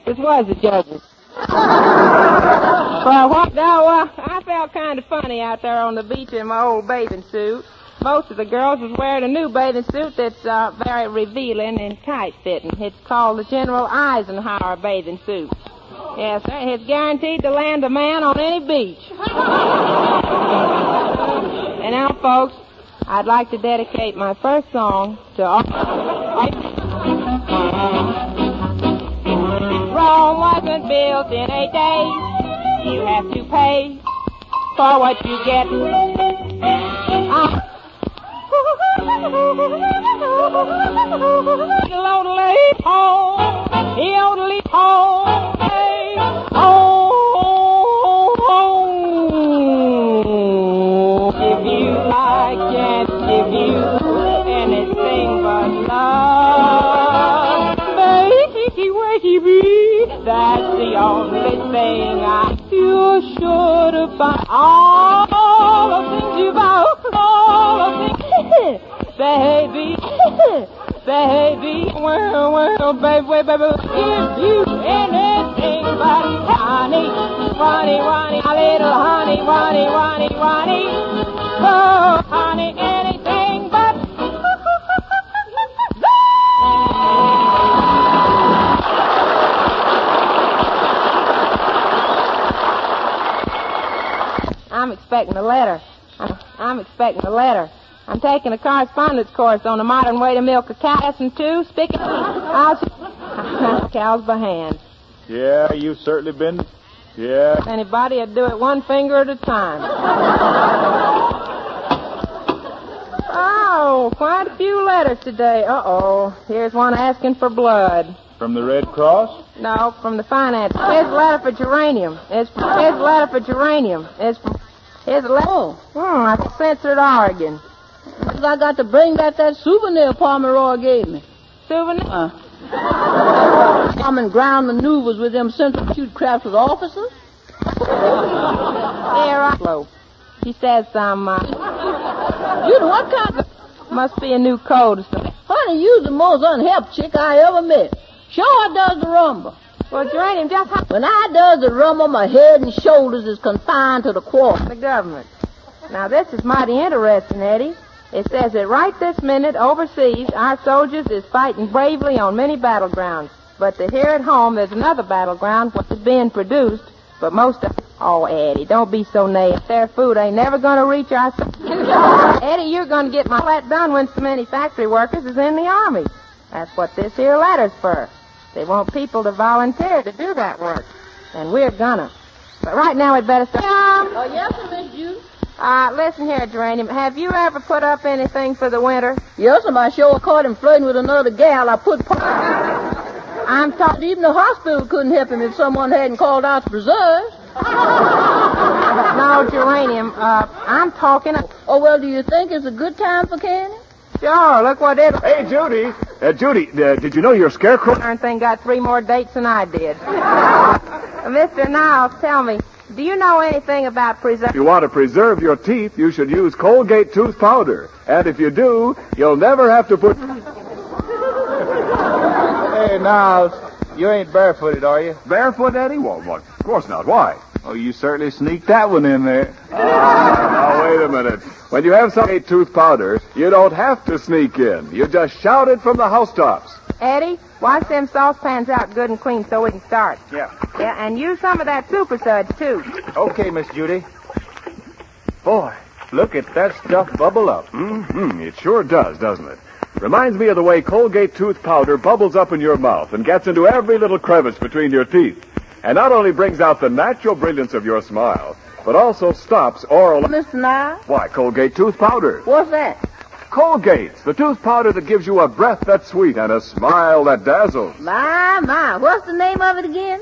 This was the judges. Well, I felt kind of funny out there on the beach in my old bathing suit. Most of the girls was wearing a new bathing suit that's very revealing and tight-fitting. It's called the General Eisenhower bathing suit. Yes, sir. It's guaranteed to land a man on any beach. And now, folks, I'd like to dedicate my first song to all... Rome wasn't built in a day. You have to pay for what you get. If you I can't give you anything but love, baby, that's the only thing you're sure to find. All the things you've all the things, baby, well, baby, give you anything but honey, a little honey, oh, honey, anything but. I'm expecting a letter. I'm taking a correspondence course on the modern way to milk a cow. Lesson 2, speaking cows by hand. Yeah, you've certainly been... Yeah. Anybody would do it one finger at a time. Oh, quite a few letters today. Uh-oh. Here's one asking for blood. From the Red Cross? No, from the finance. Here's a letter for geranium. Here's a letter. I censored Oregon. I got to bring back that souvenir Pomeroy gave me. Souvenir? Common ground maneuvers with them Central Shoot crafts with officers. She says Judy, what kind of... Must be a new code. Honey, you's the most unhelped chick I ever met. Sure does the rumble. Well, geranium, just how... When I does the rumble, my head and shoulders is confined to the quarter. The government. Now, this is mighty interesting, Eddie. It says that right this minute, overseas, our soldiers is fighting bravely on many battlegrounds. But that here at home, there's another battleground which is being produced, but most of... Oh, Eddie, don't be so naïve. Their food ain't never going to reach our... Eddie, you're going to get my that done when so many factory workers is in the Army. That's what this here letter's for. They want people to volunteer to do that work. And we're gonna. But right now we'd better start... Oh, yes, Miss Judy. Listen here, Geranium. Have you ever put up anything for the winter? Yes, I sure caught him flirting with another gal. I put... I'm talking... Even the hospital couldn't help him if someone hadn't called out the preserves. No, Geranium. I'm talking... Oh, well, do you think it's a good time for candy? Sure, look what it... Hey, Judy. Judy, did you know your scarecrow... Darn thing got 3 more dates than I did. Mr. Niles, tell me, do you know anything about If you want to preserve your teeth, you should use Colgate tooth powder. And if you do, you'll never have to put... Hey, Niles, you ain't barefooted, are you? Barefoot, Eddie? Well, what? Of course not. Why? Oh, you certainly sneaked that one in there. Now, wait a minute. When you have some tooth powder, you don't have to sneak in. You just shout it from the housetops. Eddie, wash them saucepans out good and clean so we can start. Yeah. Yeah, and use some of that super suds, too. Okay, Miss Judy. Boy, look at that stuff bubble up. Mm-hmm. It sure does, doesn't it? Reminds me of the way Colgate tooth powder bubbles up in your mouth and gets into every little crevice between your teeth. And not only brings out the natural brilliance of your smile, but also stops oral... Mr. Niles? Why, Colgate tooth powder. What's that? Colgate's, the tooth powder that gives you a breath that's sweet and a smile that dazzles. My. What's the name of it again?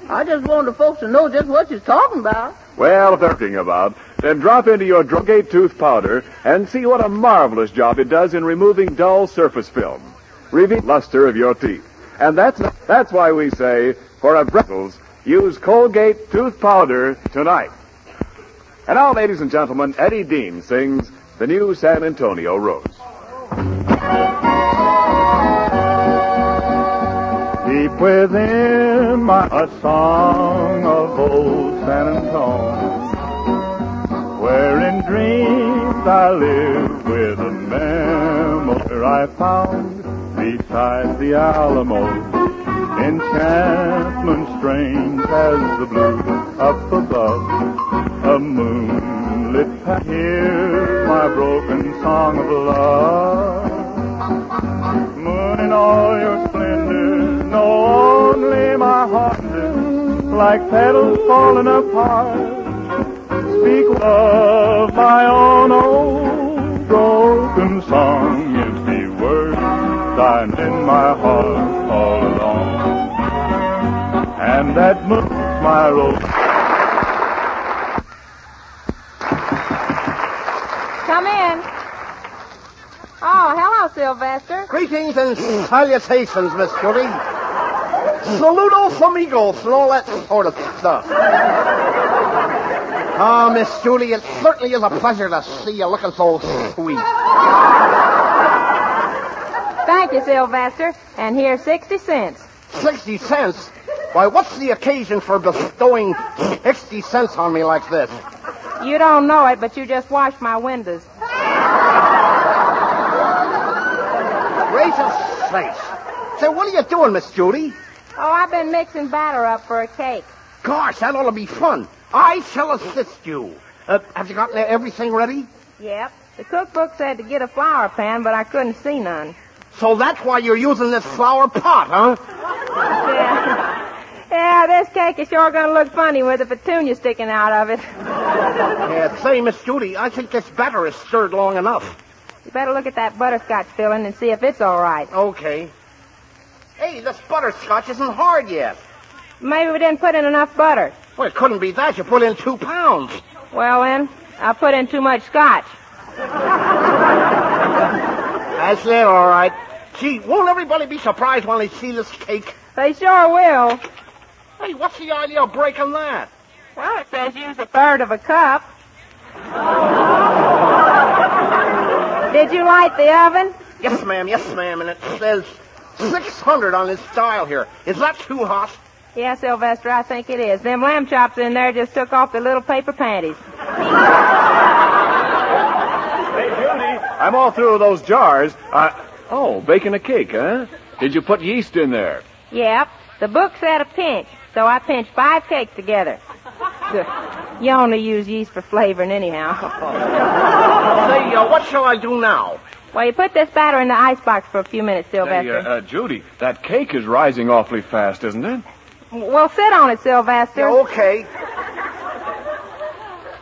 I just wanted the folks to know just what you're talking about. Well, if they're thinking about, then drop into your Colgate tooth powder and see what a marvelous job it does in removing dull surface film, revealing luster of your teeth. And that's why we say, for a breath, use Colgate tooth powder tonight. And now, ladies and gentlemen, Eddie Dean sings the new San Antonio Rose. Keep within a song of old San Antone, where in dreams I live with a memory I found beside the Alamo. Enchantment strange as the blue up above, a moonlit path. Here's my broken song of love. Moon in all your splendor, know only my heart is like petals falling apart. Speak of my own old broken song, empty words dying in my heart all alone. And that moves my road. Come in. Oh, hello, Sylvester. Greetings and salutations, Miss Judy. Saludos amigos and all that sort of stuff. Ah, Miss Judy, it certainly is a pleasure to see you looking so sweet. Thank you, Sylvester. And here's 60 cents. 60 cents? Why, what's the occasion for bestowing 60 cents on me like this? You don't know it, but you just washed my windows. Gracious sakes. Say, what are you doing, Miss Judy? Oh, I've been mixing batter up for a cake. Gosh, that ought to be fun. I shall assist you. Have you gotten everything ready? Yep. The cookbook said to get a flour pan, but I couldn't see none. So that's why you're using this flour pot, huh? Yeah, this cake is sure going to look funny with a petunia sticking out of it. Yeah, say, Miss Judy, I think this batter is stirred long enough. You better look at that butterscotch filling and see if it's all right. Okay. Hey, this butterscotch isn't hard yet. Maybe we didn't put in enough butter. Well, it couldn't be that. You put in 2 pounds. Well, then, I put in too much scotch. That's it, all right. Gee, won't everybody be surprised when they see this cake? They sure will. Hey, what's the idea of breaking that? Well, it says use a third of a cup. Did you light the oven? Yes, ma'am, and it says 600 on this dial here. Is that too hot? Yeah, Sylvester, I think it is. Them lamb chops in there just took off the little paper panties. Hey, Judy, I'm all through with those jars. Baking a cake, huh? Did you put yeast in there? Yep. The book said a pinch, so I pinched 5 cakes together. You only use yeast for flavoring anyhow. Say, what shall I do now? Well, you put this batter in the icebox for a few minutes, Sylvester. Hey, Judy, that cake is rising awfully fast, isn't it? Well, sit on it, Sylvester. Yeah, okay.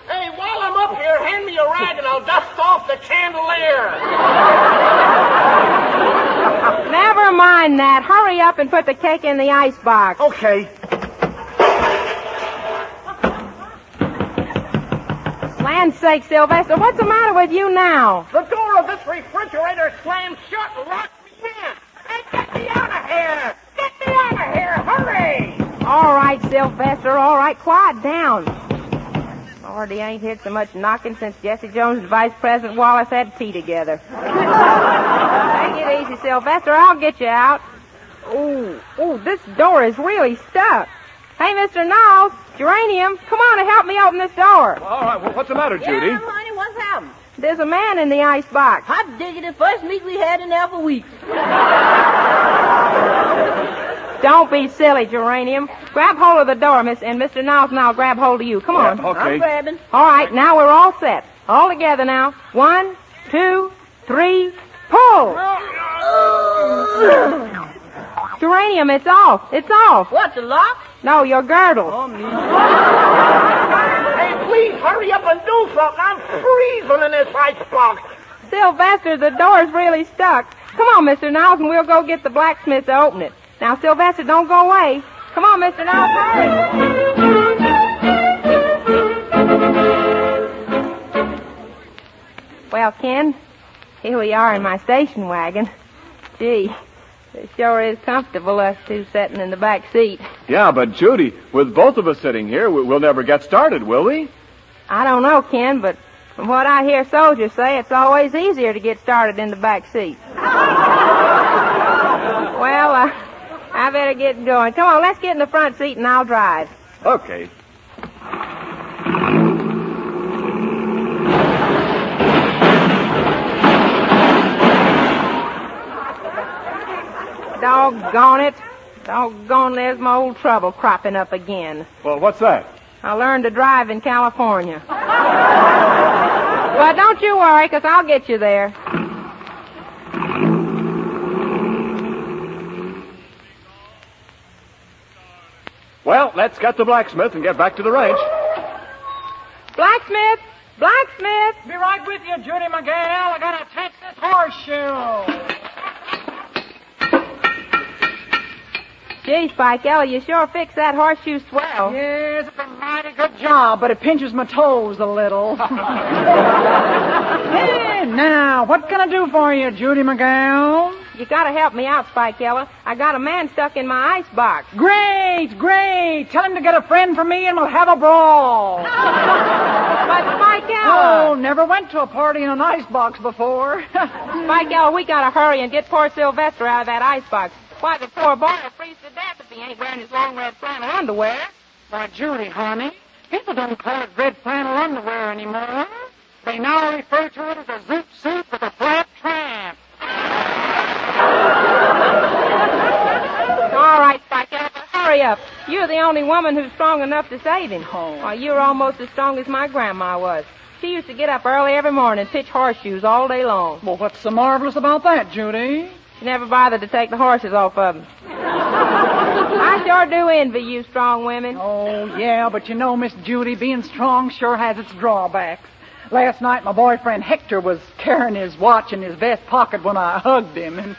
Hey, while I'm up here, hand me a rag and I'll dust off the chandelier. Never mind that. Hurry up and put the cake in the icebox. Okay. Land's sake, Sylvester, what's the matter with you now? The door of this refrigerator slammed shut and locked me in. Hey, get me out of here! Get me out of here! Hurry! All right, Sylvester, all right. Quiet down. Lord, he ain't hit so much knocking since Jesse Jones and Vice President Wallace had tea together. Take it easy, Sylvester. I'll get you out. Ooh, this door is really stuck. Hey, Mr. Knowles, Geranium, come on and help me open this door. All right, well, what's the matter, Judy? Yeah, honey, what's happened? There's a man in the icebox. Hot diggity, first meat we had in there for weeks. Don't be silly, Geranium. Grab hold of the door, Miss, and Mr. Knowles and I'll grab hold of you. Come on. Yeah, okay. I'm grabbing. All right, now we're all set. All together now. 1, 2, 3, pull! Geranium, it's off. It's off. What, the lock? No, your girdle. Oh, me. Hey, please hurry up and do something. I'm freezing in this icebox. Sylvester, the door's really stuck. Come on, Mr. Knowles, and we'll go get the blacksmith to open it. Now, Sylvester, don't go away. Come on, Mr. Knowles, hurry. Well, Ken, here we are in my station wagon. Gee, it sure is comfortable, us two sitting in the back seat. Yeah, but Judy, with both of us sitting here, we'll never get started, will we? I don't know, Ken, but from what I hear soldiers say, it's always easier to get started in the back seat. Well, I I better get going. Come on, let's get in the front seat and I'll drive. Okay. Doggone it. Doggone, there's my old trouble cropping up again. Well, what's that? I learned to drive in California. But don't you worry, 'cause I'll get you there. Well, let's get the blacksmith and get back to the ranch. Blacksmith! Blacksmith! Be right with you, Judy, my gal. I gotta attach this horseshoe. Gee, Spike Ella, you sure fixed that horseshoe swell. Yes, it's a mighty good job, but it pinches my toes a little. Hey, now, what can I do for you, Judy, my gal? You gotta help me out, Spike Ella. I got a man stuck in my ice box. Great, great. Tell him to get a friend for me and we'll have a brawl. But Spike Ella! Oh, never went to a party in an icebox before. Spike Ella, we gotta hurry and get poor Sylvester out of that icebox. Why, the poor boy will freeze to death if he ain't wearing his long red flannel underwear. Why, Judy, honey, people don't call it red flannel underwear anymore. They now refer to it as a zoot suit with a flat tramp. All right, Spike Ella, but hurry up. You're the only woman who's strong enough to save him. Oh. Why, you're almost as strong as my grandma was. She used to get up early every morning and pitch horseshoes all day long. Well, what's so marvelous about that, Judy? She never bothered to take the horses off of them. I sure do envy you strong women. Oh, yeah, but you know, Miss Judy, being strong sure has its drawbacks. Last night, my boyfriend Hector was carrying his watch in his vest pocket when I hugged him, and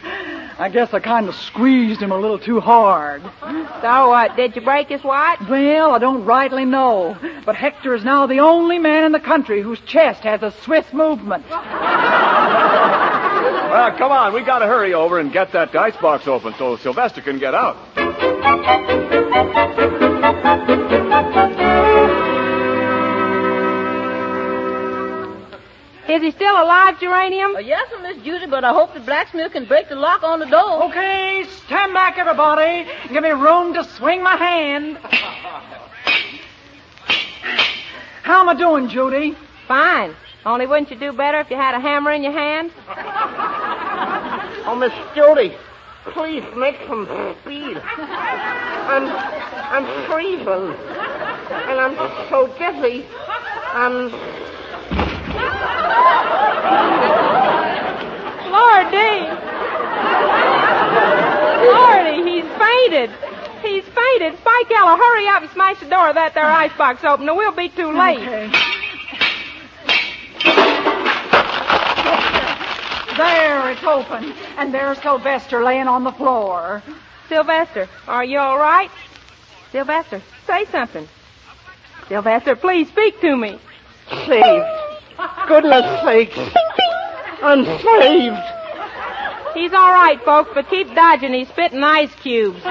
I guess I kind of squeezed him a little too hard. So what, did you break his watch? Well, I don't rightly know, but Hector is now the only man in the country whose chest has a Swiss movement. Well, come on. We got to hurry over and get that icebox open so Sylvester can get out. Is he still alive, Geranium? Yes, sir, Miss Judy, but I hope the blacksmith can break the lock on the door. Okay, stand back, everybody. Give me room to swing my hand. How am I doing, Judy? Fine. Only wouldn't you do better if you had a hammer in your hand? Oh, Miss Judy, please make some speed. I'm freezing. And I'm so dizzy. Lordy! Lordy, he's fainted. He's fainted. Spike Ella, hurry up and smash the door of that there icebox open or we'll be too late. Okay. There, it's open. And there's Sylvester laying on the floor. Sylvester, are you all right? Sylvester, say something. Sylvester, please speak to me. Saved. Goodness sakes. I'm saved. He's all right, folks, but keep dodging. He's spitting ice cubes.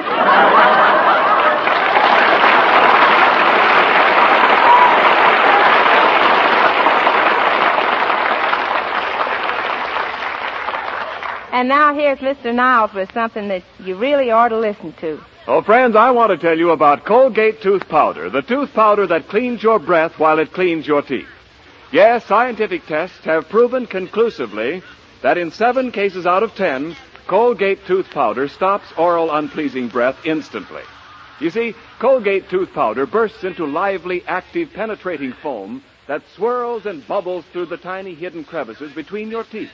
And now here's Mr. Niles with something that you really ought to listen to. Oh, friends, I want to tell you about Colgate Tooth Powder, the tooth powder that cleans your breath while it cleans your teeth. Yes, scientific tests have proven conclusively that in 7 cases out of 10, Colgate Tooth Powder stops oral unpleasing breath instantly. You see, Colgate Tooth Powder bursts into lively, active, penetrating foam that swirls and bubbles through the tiny hidden crevices between your teeth,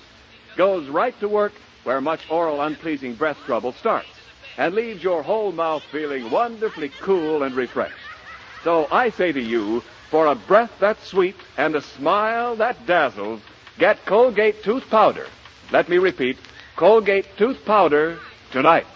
goes right to work where much oral unpleasing breath trouble starts, and leaves your whole mouth feeling wonderfully cool and refreshed. So I say to you, for a breath that's sweet and a smile that dazzles, get Colgate Tooth Powder. Let me repeat, Colgate Tooth Powder tonight.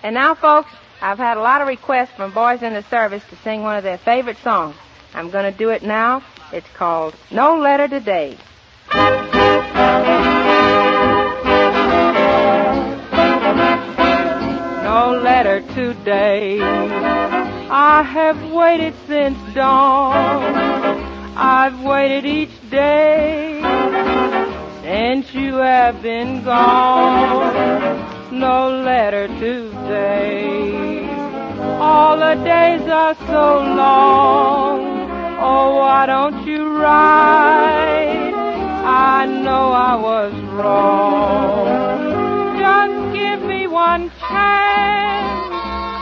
And now, folks, I've had a lot of requests from boys in the service to sing one of their favorite songs. I'm going to do it now. It's called No Letter Today. No letter today. I have waited since dawn. I've waited each day since you have been gone. No letter today. All the days are so long. Oh, why don't you write? I know I was wrong. Just give me one chance.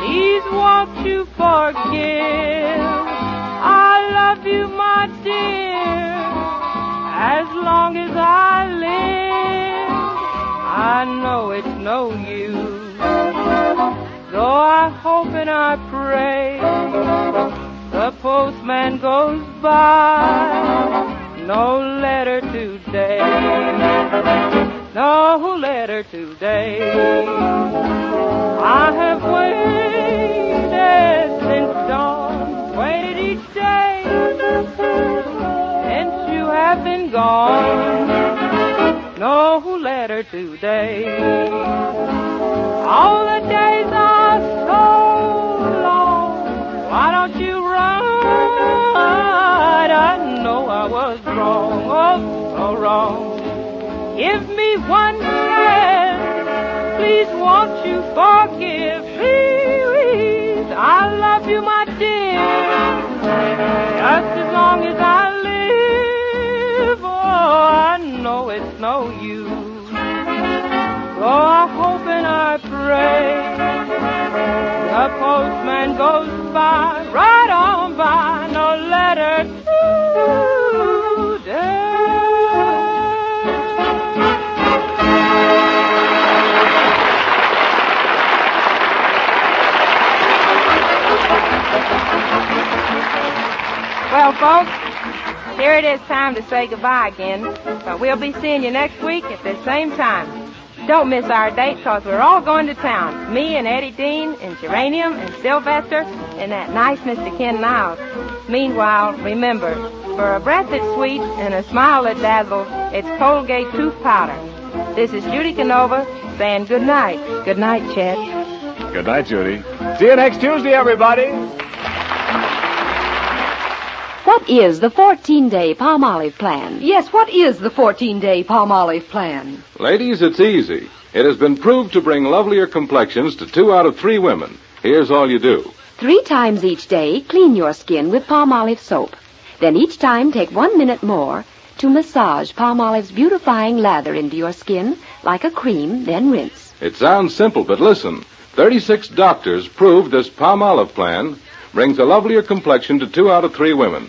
Please won't you forgive? I love you, my dear, as long as I live. I know it's no use, though I hope and I pray the postman goes by. No letter today. No letter today. I have waited since dawn, waited each day since you have been gone. No letter today. All the days are so long. Why don't you write? I know I was wrong, oh, so wrong. Give me one chance. Please won't you forgive? Please, I love you, my dear, just as long as I live. Oh, I know it's no use. So I hope and I pray the postman goes by, right on by, no letter today. Well, folks, here it is time to say goodbye again. But we'll be seeing you next week at the same time. Don't miss our date, because we're all going to town. Me and Eddie Dean and Geranium and Sylvester and that nice Mr. Ken Niles. Meanwhile, remember, for a breath that's sweet and a smile that dazzles, it's Colgate tooth powder. This is Judy Canova saying good night. Good night, Chet. Good night, Judy. See you next Tuesday, everybody. What is the 14-day Palmolive plan? Yes, what is the 14-day Palmolive plan? Ladies, it's easy. It has been proved to bring lovelier complexions to 2 out of 3 women. Here's all you do. 3 times each day, clean your skin with Palmolive soap. Then each time, take 1 minute more to massage Palmolive's beautifying lather into your skin like a cream, then rinse. It sounds simple, but listen. 36 doctors proved this Palmolive plan brings a lovelier complexion to 2 out of 3 women.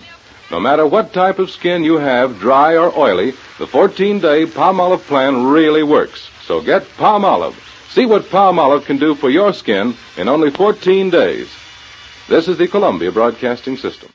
No matter what type of skin you have, dry or oily, the 14-day Palmolive plan really works. So get Palmolive. See what Palmolive can do for your skin in only 14 days. This is the Columbia Broadcasting System.